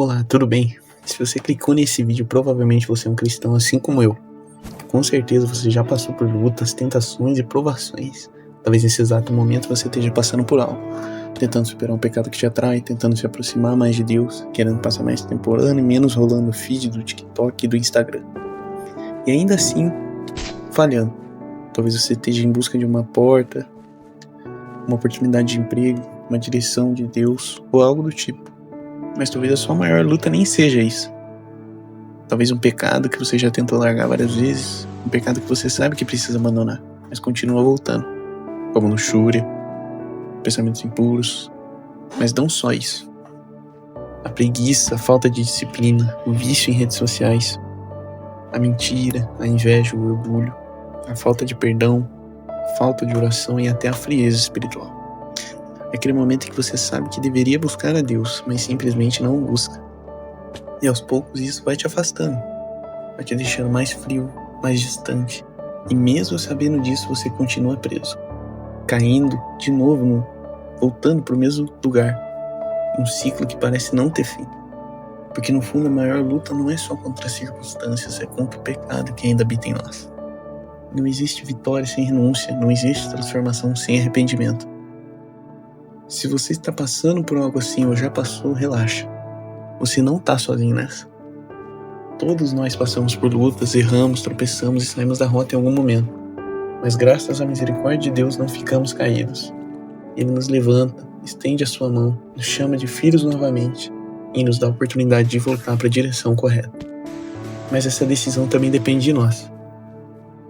Olá, tudo bem? Se você clicou nesse vídeo, provavelmente você é um cristão assim como eu. Com certeza você já passou por lutas, tentações e provações. Talvez nesse exato momento você esteja passando por algo, tentando superar um pecado que te atrai, tentando se aproximar mais de Deus, querendo passar mais tempo orando e menos rolando o feed do TikTok e do Instagram. E ainda assim, falhando. Talvez você esteja em busca de uma porta, uma oportunidade de emprego, uma direção de Deus ou algo do tipo. Mas talvez a sua maior luta nem seja isso. Talvez um pecado que você já tentou largar várias vezes, um pecado que você sabe que precisa abandonar, mas continua voltando, como luxúria, pensamentos impuros, mas não só isso. A preguiça, a falta de disciplina, o vício em redes sociais, a mentira, a inveja, o orgulho, a falta de perdão, a falta de oração e até a frieza espiritual. É aquele momento em que você sabe que deveria buscar a Deus, mas simplesmente não o busca. E aos poucos isso vai te afastando, vai te deixando mais frio, mais distante. E mesmo sabendo disso, você continua preso, caindo de novo, voltando para o mesmo lugar. Um ciclo que parece não ter fim. Porque no fundo a maior luta não é só contra as circunstâncias, é contra o pecado que ainda habita em nós. Não existe vitória sem renúncia, não existe transformação sem arrependimento. Se você está passando por algo assim ou já passou, relaxa. Você não está sozinho nessa. Todos nós passamos por lutas, erramos, tropeçamos e saímos da rota em algum momento. Mas graças à misericórdia de Deus não ficamos caídos. Ele nos levanta, estende a sua mão, nos chama de filhos novamente e nos dá a oportunidade de voltar para a direção correta. Mas essa decisão também depende de nós.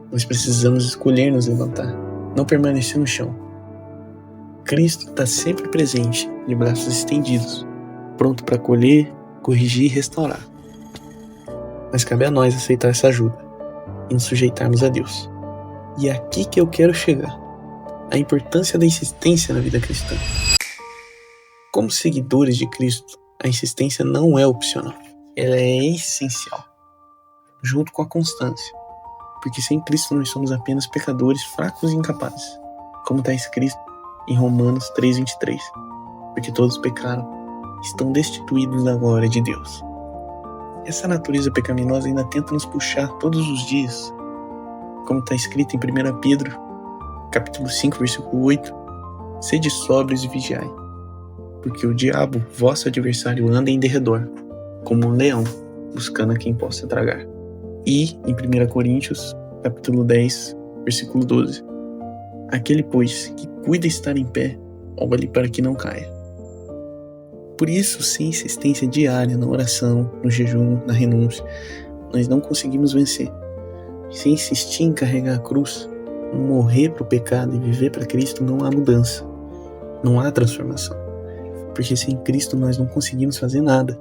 Nós precisamos escolher nos levantar, não permanecer no chão. Cristo está sempre presente, de braços estendidos, pronto para acolher, corrigir e restaurar. Mas cabe a nós aceitar essa ajuda e nos sujeitarmos a Deus. E é aqui que eu quero chegar. A importância da insistência na vida cristã. Como seguidores de Cristo, a insistência não é opcional. Ela é essencial, junto com a constância. Porque sem Cristo nós somos apenas pecadores fracos e incapazes. Como está escrito em Romanos 3:23. Porque todos pecaram, estão destituídos da glória de Deus. Essa natureza pecaminosa ainda tenta nos puxar todos os dias. Como está escrito em 1 Pedro, capítulo 5, versículo 8. Sede sóbrios e vigiai, porque o diabo, vosso adversário, anda em derredor, como um leão, buscando a quem possa tragar. E, em 1 Coríntios, capítulo 10, versículo 12. Aquele, pois, que cuida estar em pé, olhe para que não caia. Por isso, sem insistência diária na oração, no jejum, na renúncia, nós não conseguimos vencer. Sem insistir em carregar a cruz, morrer para o pecado e viver para Cristo, não há mudança, não há transformação. Porque sem Cristo nós não conseguimos fazer nada.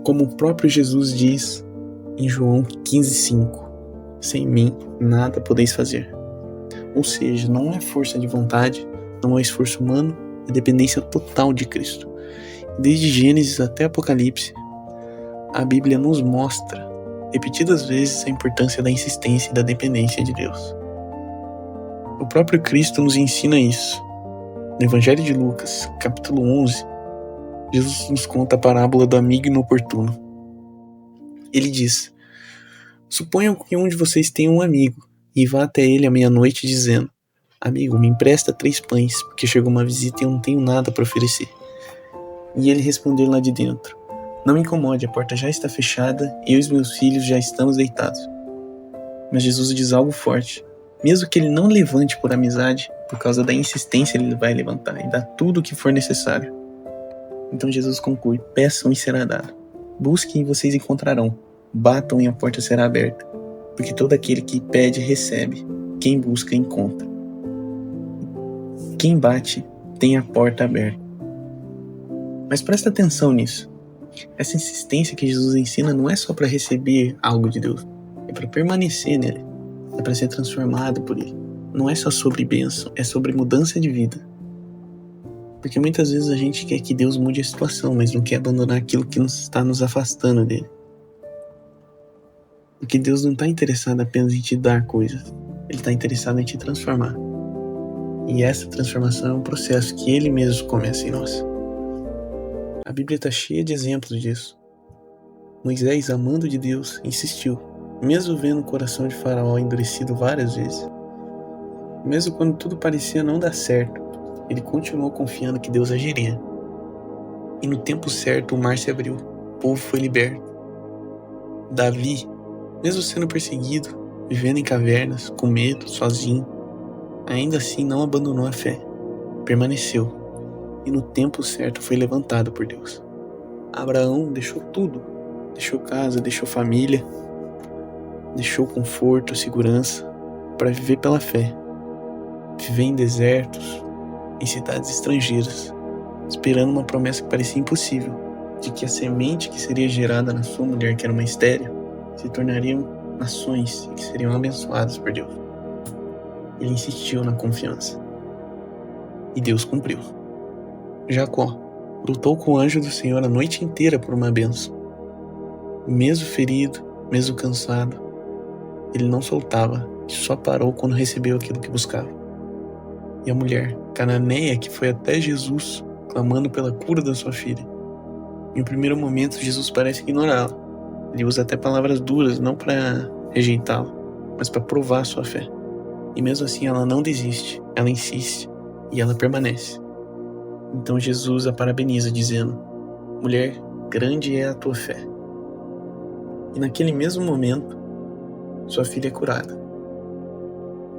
Como o próprio Jesus diz em João 15:5, sem mim nada podeis fazer. Ou seja, não é força de vontade, não é esforço humano, é dependência total de Cristo. Desde Gênesis até Apocalipse, a Bíblia nos mostra repetidas vezes a importância da insistência e da dependência de Deus. O próprio Cristo nos ensina isso. No Evangelho de Lucas, capítulo 11, Jesus nos conta a parábola do amigo inoportuno. Ele diz: suponham que um de vocês tenha um amigo e vá até ele à meia-noite dizendo: amigo, me empresta 3 pães, porque chegou uma visita e eu não tenho nada para oferecer. E ele responder lá de dentro: não me incomode, a porta já está fechada e eu e os meus filhos já estamos deitados. Mas Jesus diz algo forte. Mesmo que ele não levante por amizade, por causa da insistência ele vai levantar e dar tudo o que for necessário. Então Jesus conclui: peçam e será dado. Busquem e vocês encontrarão. Batam e a porta será aberta. Porque todo aquele que pede, recebe. Quem busca, encontra. Quem bate, tem a porta aberta. Mas presta atenção nisso. Essa insistência que Jesus ensina não é só para receber algo de Deus. É para permanecer nele. É para ser transformado por ele. Não é só sobre bênção, é sobre mudança de vida. Porque muitas vezes a gente quer que Deus mude a situação, mas não quer abandonar aquilo que está nos afastando dele. Porque Deus não está interessado apenas em te dar coisas. Ele está interessado em te transformar. E essa transformação é um processo que Ele mesmo começa em nós. A Bíblia está cheia de exemplos disso. Moisés, amando de Deus, insistiu, mesmo vendo o coração de Faraó endurecido várias vezes. Mesmo quando tudo parecia não dar certo, ele continuou confiando que Deus agiria. E no tempo certo o mar se abriu, o povo foi liberto. Davi, mesmo sendo perseguido, vivendo em cavernas, com medo, sozinho, ainda assim não abandonou a fé, permaneceu, e no tempo certo foi levantado por Deus. Abraão deixou tudo, deixou casa, deixou família, deixou conforto, segurança, para viver pela fé, viver em desertos, em cidades estrangeiras, esperando uma promessa que parecia impossível, de que a semente que seria gerada na sua mulher, que era uma estéril, se tornariam nações e que seriam abençoadas por Deus. Ele insistiu na confiança. E Deus cumpriu. Jacó lutou com o anjo do Senhor a noite inteira por uma bênção. Mesmo ferido, mesmo cansado, ele não soltava e só parou quando recebeu aquilo que buscava. E a mulher cananeia que foi até Jesus, clamando pela cura da sua filha. Em um primeiro momento, Jesus parece ignorá-la. Ele usa até palavras duras, não para rejeitá-la, mas para provar a sua fé. E mesmo assim ela não desiste, ela insiste e ela permanece. Então Jesus a parabeniza dizendo: mulher, grande é a tua fé. E naquele mesmo momento, sua filha é curada.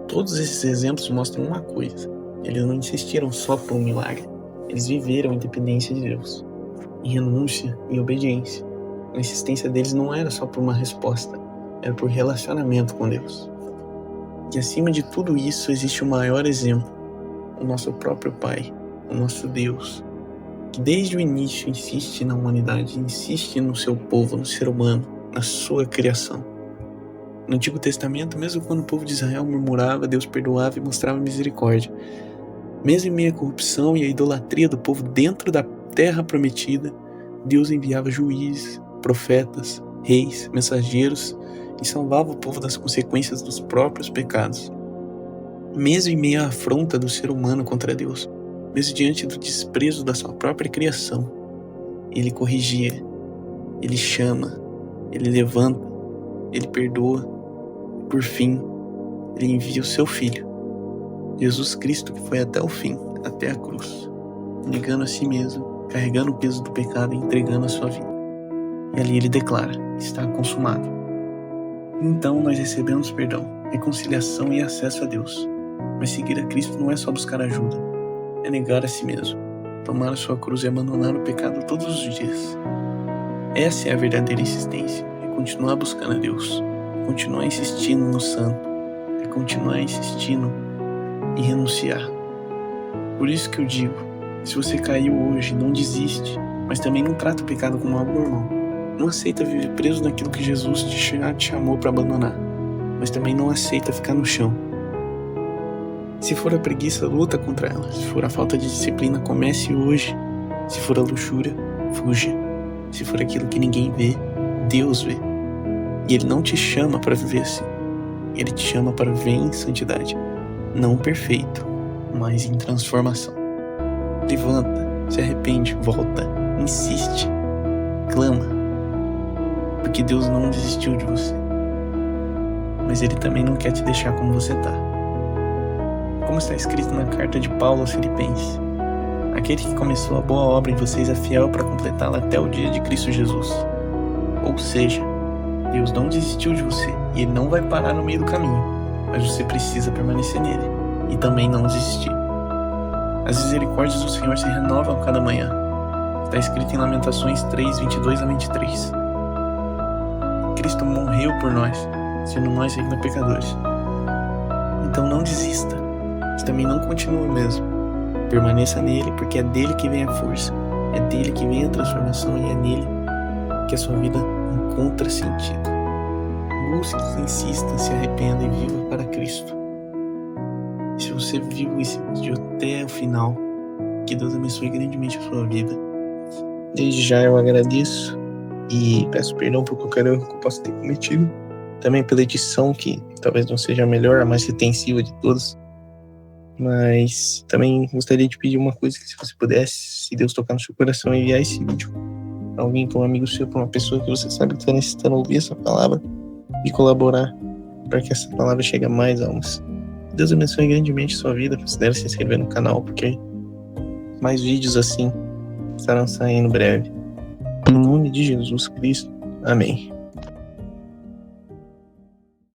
Todos esses exemplos mostram uma coisa: eles não insistiram só por um milagre, eles viveram a independência de Deus, em renúncia e obediência. A insistência deles não era só por uma resposta, era por relacionamento com Deus. E acima de tudo isso existe o maior exemplo, o nosso próprio Pai, o nosso Deus, que desde o início insiste na humanidade, insiste no seu povo, no ser humano, na sua criação. No Antigo Testamento, mesmo quando o povo de Israel murmurava, Deus perdoava e mostrava misericórdia. Mesmo em meio à corrupção e à idolatria do povo dentro da terra prometida, Deus enviava juízes, profetas, reis, mensageiros e salvava o povo das consequências dos próprios pecados. Mesmo em meio à afronta do ser humano contra Deus, mesmo diante do desprezo da sua própria criação, Ele corrigia, Ele chama, Ele levanta, Ele perdoa, e por fim, Ele envia o seu Filho, Jesus Cristo, que foi até o fim, até a cruz, negando a si mesmo, carregando o peso do pecado e entregando a sua vida. E ali Ele declara: está consumado. Então nós recebemos perdão, reconciliação e acesso a Deus. Mas seguir a Cristo não é só buscar ajuda, é negar a si mesmo, tomar a sua cruz e abandonar o pecado todos os dias. Essa é a verdadeira insistência, é continuar buscando a Deus, é continuar insistindo no santo, é continuar insistindo em renunciar. Por isso que eu digo, se você caiu hoje, não desiste, mas também não trata o pecado como algo normal. Não aceita viver preso naquilo que Jesus te chamou para abandonar, mas também não aceita ficar no chão. Se for a preguiça, luta contra ela. Se for a falta de disciplina, comece hoje. Se for a luxúria, fuja. Se for aquilo que ninguém vê, Deus vê. E Ele não te chama para viver assim. Ele te chama para viver em santidade. Não perfeito, mas em transformação. Levanta, se arrepende, volta, insiste, clama. Porque Deus não desistiu de você. Mas Ele também não quer te deixar como você está. Como está escrito na carta de Paulo aos Filipenses: aquele que começou a boa obra em vocês é fiel para completá-la até o dia de Cristo Jesus. Ou seja, Deus não desistiu de você e Ele não vai parar no meio do caminho, mas você precisa permanecer nele e também não desistir. As misericórdias do Senhor se renovam cada manhã. Está escrito em Lamentações 3, 22 a 23. Cristo morreu por nós, sendo nós ainda pecadores. Então não desista, mas também não continue mesmo. Permaneça nele, porque é dele que vem a força, é dele que vem a transformação e é nele que a sua vida encontra sentido. Busque, insista, se arrependa e viva para Cristo. E se você viu esse vídeo até o final, que Deus abençoe grandemente a sua vida. Desde já eu agradeço e peço perdão por qualquer erro que eu possa ter cometido. Também pela edição, que talvez não seja a melhor, a mais retensiva de todas. Mas também gostaria de pedir uma coisa, que se você pudesse, se Deus tocar no seu coração, enviar esse vídeo pra alguém, pra um amigo seu, pra uma pessoa que você sabe que está necessitando ouvir essa palavra e colaborar para que essa palavra chegue a mais almas. Deus abençoe grandemente a sua vida. Considere se inscrever no canal, porque mais vídeos assim estarão saindo breve. Em nome de Jesus Cristo. Amém.